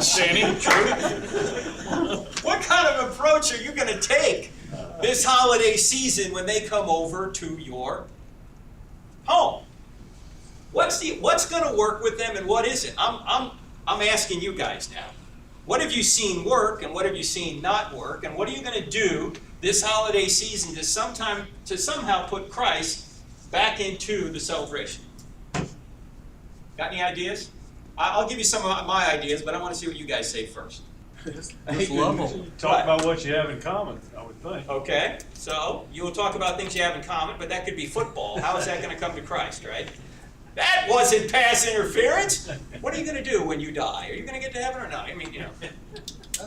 Sandy, true. What kind of approach are you going to take this holiday season when they come over to your home? What's going to work with them and what isn't? I'm asking you guys now. What have you seen work and what have you seen not work? And what are you going to do this holiday season to somehow put Christ back into the celebration? Got any ideas? I'll give you some of my ideas, but I want to see what you guys say first. Just level. Talk about what you have in common, I would think. Okay, so you will talk about things you have in common, but that could be football. How is that going to come to Christ, right? That wasn't pass interference. What are you going to do when you die? Are you going to get to heaven or not? I mean, you know.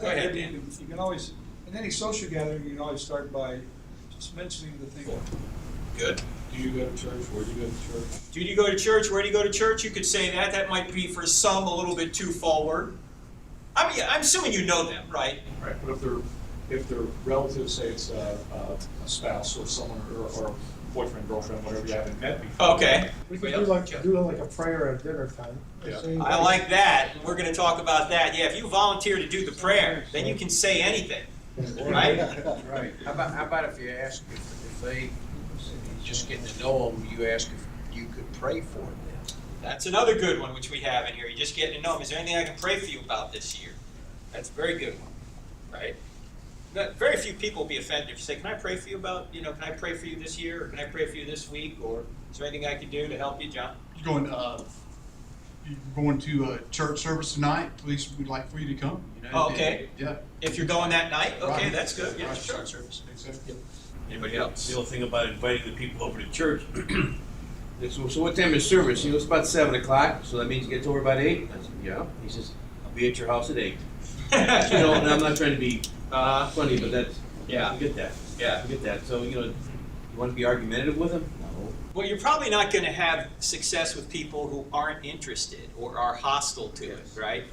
Go ahead, Dan. You can always, in any social gathering, you can always start by just mentioning the thing. Good. Do you go to church? Where do you go to church? Do you go to church? Where do you go to church? You could say that. That might be for some a little bit too forward. I mean, I'm assuming you know them, right? Right, but if they're relatives, say it's a spouse or someone or boyfriend, girlfriend, whatever you haven't met before. Okay. We could do like a prayer at dinner time. Yeah. I like that. We're going to talk about that. Yeah, if you volunteer to do the prayer, then you can say anything, right? Right. How about if you ask if they just getting to know them, you ask if you could pray for them. That's another good one which we have in here. You're just getting to know them. Is there anything I can pray for you about this year? That's a very good one, right? But very few people will be offended if you say, can I pray for you about, can I pray for you this year? Or can I pray for you this week? Or is there anything I can do to help you, John? You're going to a church service tonight. At least we'd like for you to come. Oh, okay. Yeah. If you're going that night, okay, Right. that's good. Yeah, Right. sure. Service. Exactly. Anybody else? The only thing about inviting the people over to church, So what time is service? It's about 7 o'clock, so that means you get over about 8. I said, yeah. he says, I'll be at your house at 8. And I'm not trying to be funny, but that's, Yeah. I get that. Yeah. I get that. So, you want to be argumentative with them? No. Well, you're probably not going to have success with people who aren't interested or are hostile to it, right?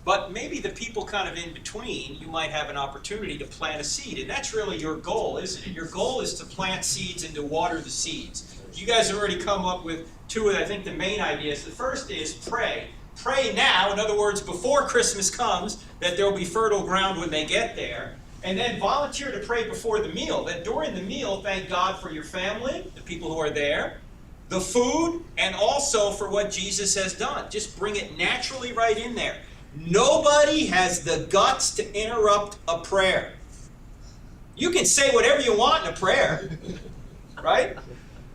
But maybe the people kind of in between, you might have an opportunity to plant a seed. And that's really your goal, isn't it? Your goal is to plant seeds and to water the seeds. You guys have already come up with two of, I think, the main ideas. The first is pray. Pray now, in other words, before Christmas comes, that there will be fertile ground when they get there. And then volunteer to pray before the meal. That during the meal, thank God for your family, the people who are there, the food, and also for what Jesus has done. Just bring it naturally right in there. Nobody has the guts to interrupt a prayer. You can say whatever you want in a prayer, right?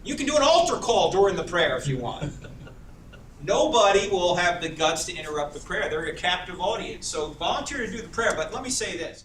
You can do an altar call during the prayer if you want. Nobody will have the guts to interrupt the prayer. They're a captive audience. So volunteer to do the prayer. But let me say this.